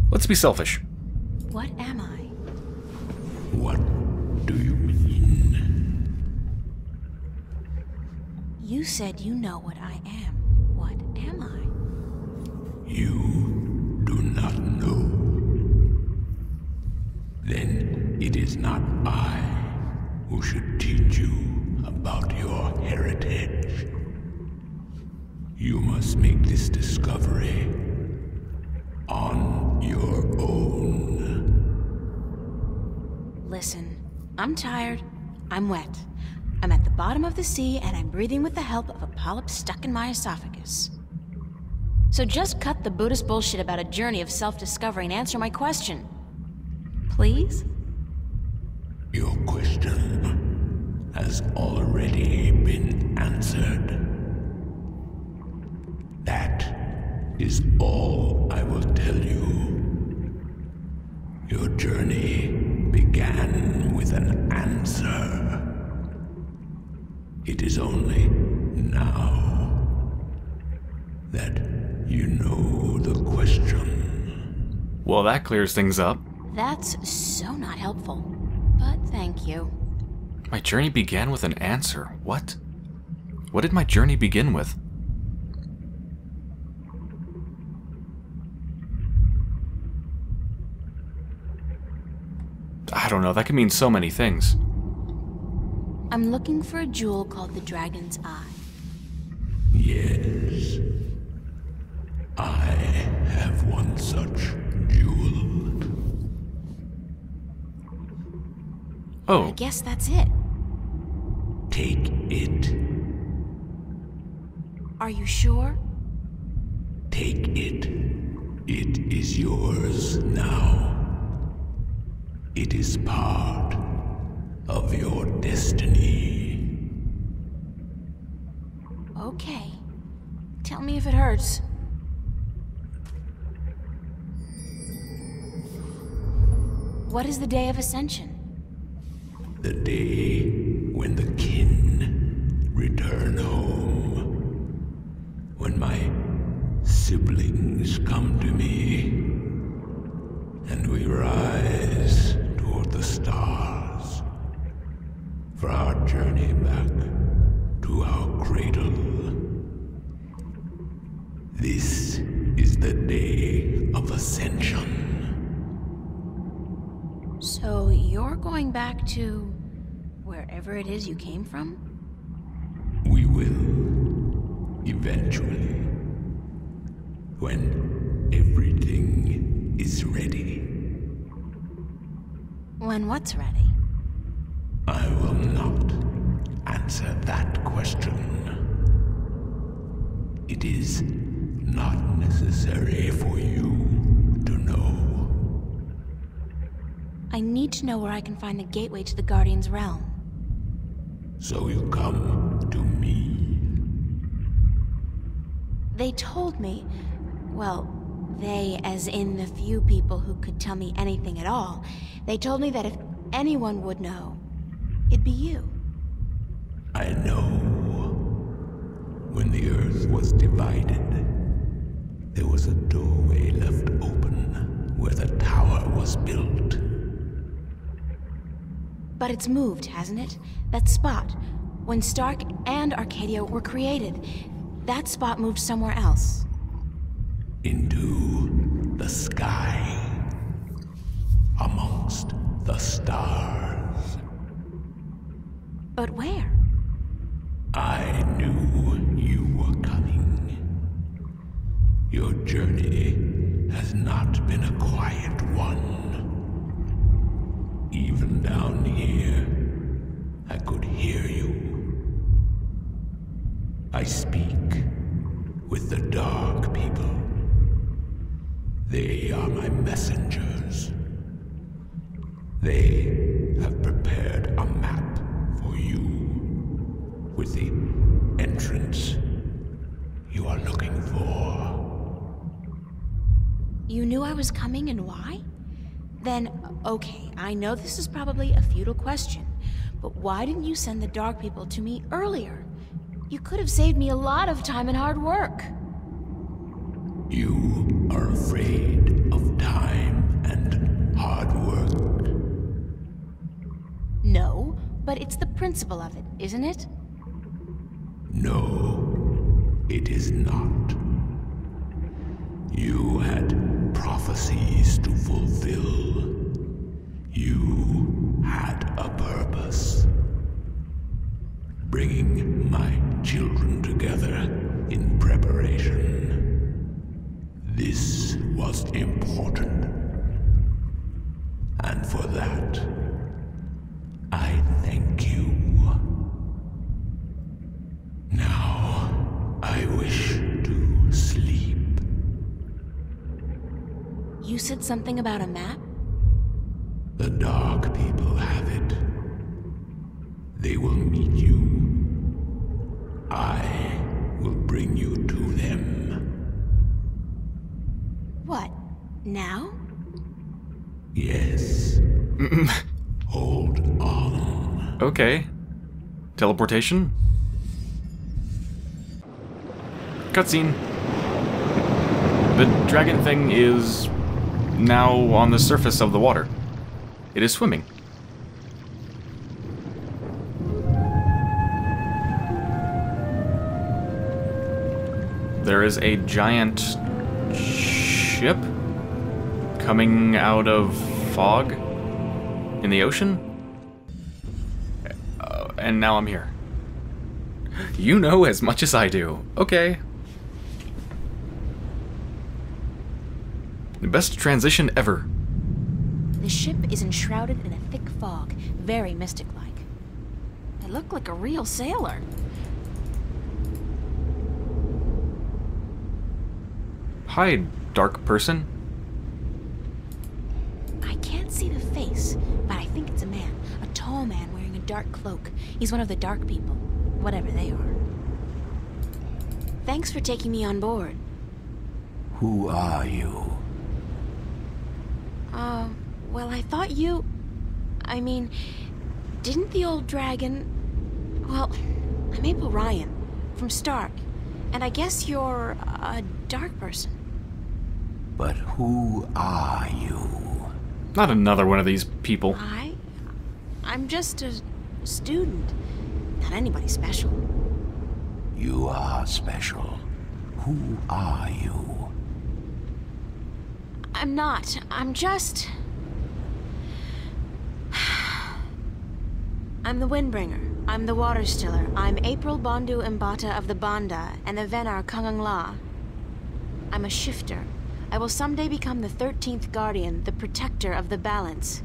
Let's be selfish. What am I? What do you mean? You said you know what I am. What am I? You do not know. Then it is not I who should teach you about your heritage. You must make this discovery on your own. Listen, I'm tired. I'm wet. I'm at the bottom of the sea, and I'm breathing with the help of a polyp stuck in my esophagus. So just cut the Buddhist bullshit about a journey of self-discovery and answer my question. Please? Your question has already been answered. That is all I will tell you. Your journey began with an answer. It is only now that you know the question. Well, that clears things up. That's so not helpful, but thank you. My journey began with an answer. What? What did my journey begin with? I don't know, that can mean so many things. I'm looking for a jewel called the Dragon's Eye. Yes. I have one such jewel. Oh. I guess that's it. Take it. Are you sure? Take it. It is yours now. It is part of your destiny. Okay. Tell me if it hurts. What is the day of Ascension? The day when the kin return home. When my siblings come to me, and we rise toward the stars for our journey back to our cradle. This is the day of Ascension. So you're going back to wherever it is you came from? We will, eventually, when everything is ready. When what's ready? I will not answer that question. It is not necessary for you to know. I need to know where I can find the gateway to the Guardian's realm. So you come to me. They told me, well, they as in the few people who could tell me anything at all, they told me that if anyone would know, it'd be you. I know. When the Earth was divided, there was a doorway left open where the tower was built. But it's moved, hasn't it? That spot. When Stark and Arcadia were created, that spot moved somewhere else. Into the sky. Amongst the stars. But where? I knew you were coming. Your journey has not been a quiet one. Even down here, I could hear you. I speak with the Dark People. They are my messengers. They have prepared a map for you with the entrance you are looking for. You knew I was coming and why? Then, okay, I know this is probably a futile question, but why didn't you send the Dark People to me earlier? You could have saved me a lot of time and hard work. You are afraid of time and hard work. No, but it's the principle of it, isn't it? No, it is not. You had prophecies to fulfill. You had a purpose. Bringing my children together in preparation. This was important. And for that, I thank you. Now, I wish to sleep. You said something about a map? The Dark People have it. They will meet you. I will bring you to them. What? Now? Yes. Hold on. Okay. Teleportation? Cutscene. The dragon thing is now on the surface of the water. It is swimming. There is a giant ship coming out of fog in the ocean. And now I'm here. You know as much as I do. Okay. The best transition ever. The ship is enshrouded in a thick fog, very mystic-like. I look like a real sailor. Hi, dark person. I can't see the face, but I think it's a man. A tall man wearing a dark cloak. He's one of the Dark People, whatever they are. Thanks for taking me on board. Who are you? Well, I thought you... I mean, didn't the old dragon... Well, I'm April Ryan, from Stark, and I guess you're a dark person. But who are you? Not another one of these people. I'm just a student. Not anybody special. You are special. Who are you? I'm not. I'm just... I'm the Windbringer. I'm the Water Stiller. I'm April Bondu Mbata of the Banda and the Venar Kangang La. I'm a shifter. I will someday become the 13th Guardian, the protector of the balance.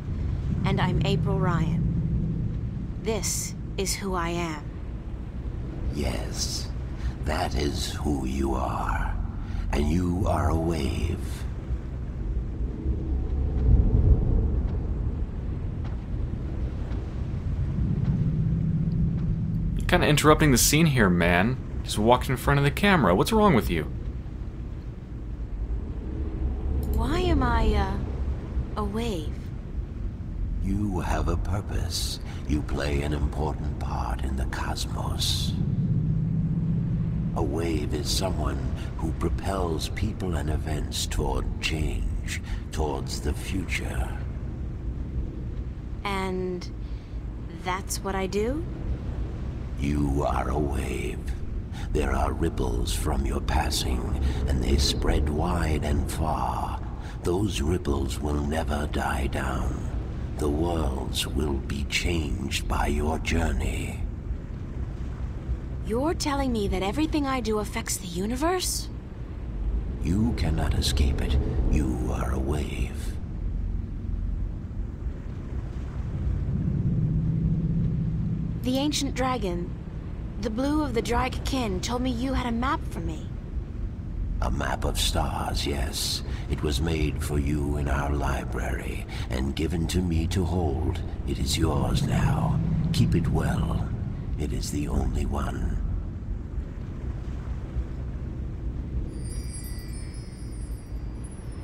And I'm April Ryan. This is who I am. Yes, that is who you are. And you are a wave. You're kind of interrupting the scene here, man. Just walked in front of the camera. What's wrong with you? Why am I, a wave? You have a purpose. You play an important part in the cosmos. A wave is someone who propels people and events toward change, towards the future. And that's what I do? You are a wave. There are ripples from your passing, and they spread wide and far. Those ripples will never die down. The worlds will be changed by your journey. You're telling me that everything I do affects the universe? You cannot escape it. You are a wave. The ancient dragon, the blue of the Drake kin, told me you had a map for me. A map of stars, yes. It was made for you in our library, and given to me to hold. It is yours now. Keep it well. It is the only one.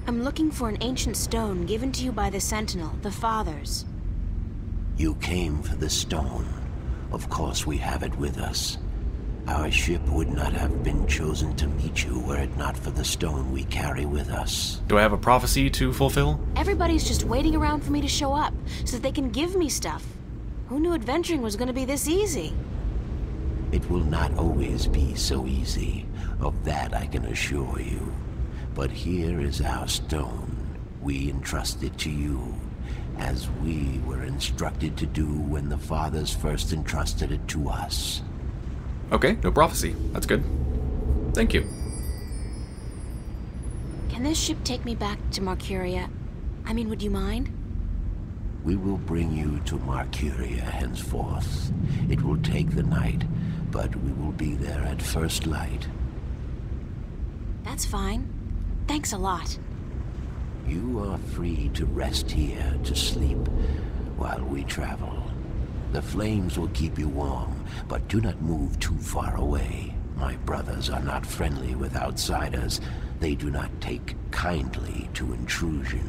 I'm looking for an ancient stone given to you by the Sentinel, the Fathers. You came for the stone. Of course we have it with us. Our ship would not have been chosen to meet you were it not for the stone we carry with us. Do I have a prophecy to fulfill? Everybody's just waiting around for me to show up, so that they can give me stuff. Who knew adventuring was gonna be this easy? It will not always be so easy, of that I can assure you. But here is our stone. We entrust it to you, as we were instructed to do when the Fathers first entrusted it to us. Okay, no prophecy. That's good. Thank you. Can this ship take me back to Marcuria? I mean, would you mind? We will bring you to Marcuria henceforth. It will take the night, but we will be there at first light. That's fine. Thanks a lot. You are free to rest here, to sleep, while we travel. The flames will keep you warm, but do not move too far away. My brothers are not friendly with outsiders. They do not take kindly to intrusion.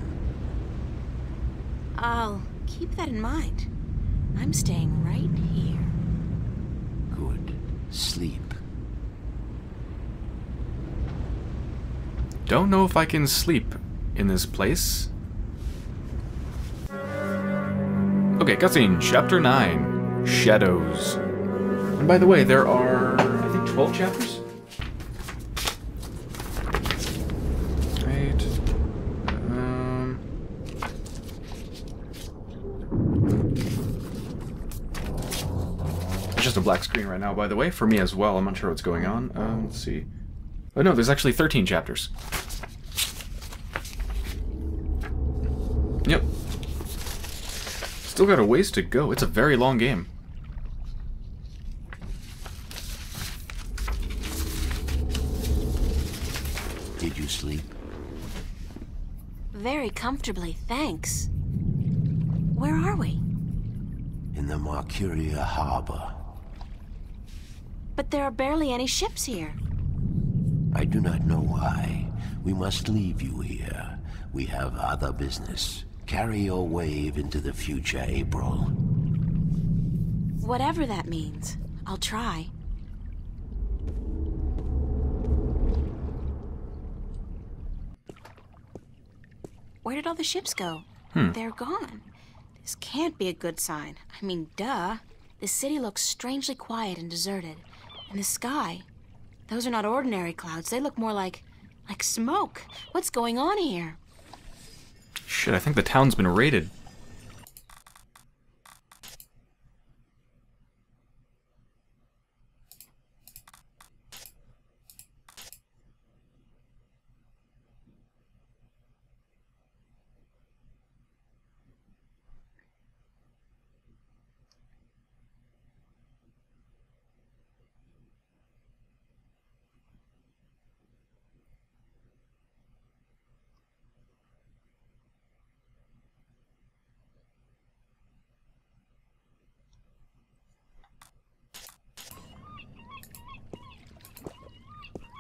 I'll keep that in mind. I'm staying right here. Good. Sleep. Don't know if I can sleep in this place. Okay, cutscene, Chapter 9, Shadows. And by the way, there are, I think, 12 chapters? Right. It's just a black screen right now, by the way, for me as well. I'm not sure what's going on. Let's see. Oh no, there's actually 13 chapters. Yep. Still got a ways to go. It's a very long game. Did you sleep? Very comfortably, thanks. Where are we? In the Marcuria harbor. But there are barely any ships here. I do not know why. We must leave you here. We have other business. Carry your wave into the future, April. Whatever that means, I'll try. Where did all the ships go? They're gone. This can't be a good sign. I mean, duh. The city looks strangely quiet and deserted. And the sky, those are not ordinary clouds. They look more like smoke. What's going on here? Shit, I think the town's been raided.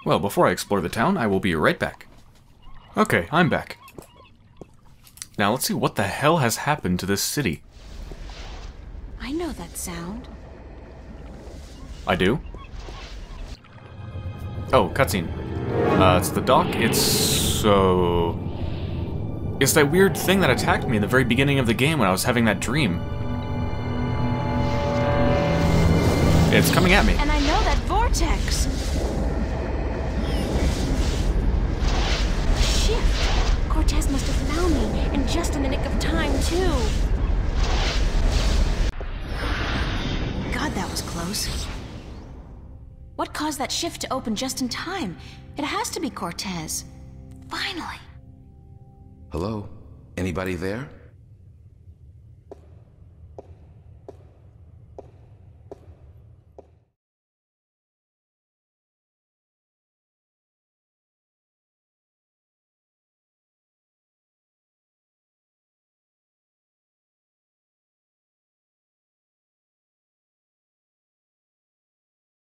Well, before I explore the town, I will be right back. Okay, I'm back. Now let's see what the hell has happened to this city. I know that sound. I do? Oh, cutscene. It's the dock. It's that weird thing that attacked me in the very beginning of the game when I was having that dream. It's coming at me. And I know that vortex. Cortez must have found me, and just in the nick of time, too. God, that was close. What caused that shift to open just in time? It has to be Cortez. Finally. Hello? Anybody there?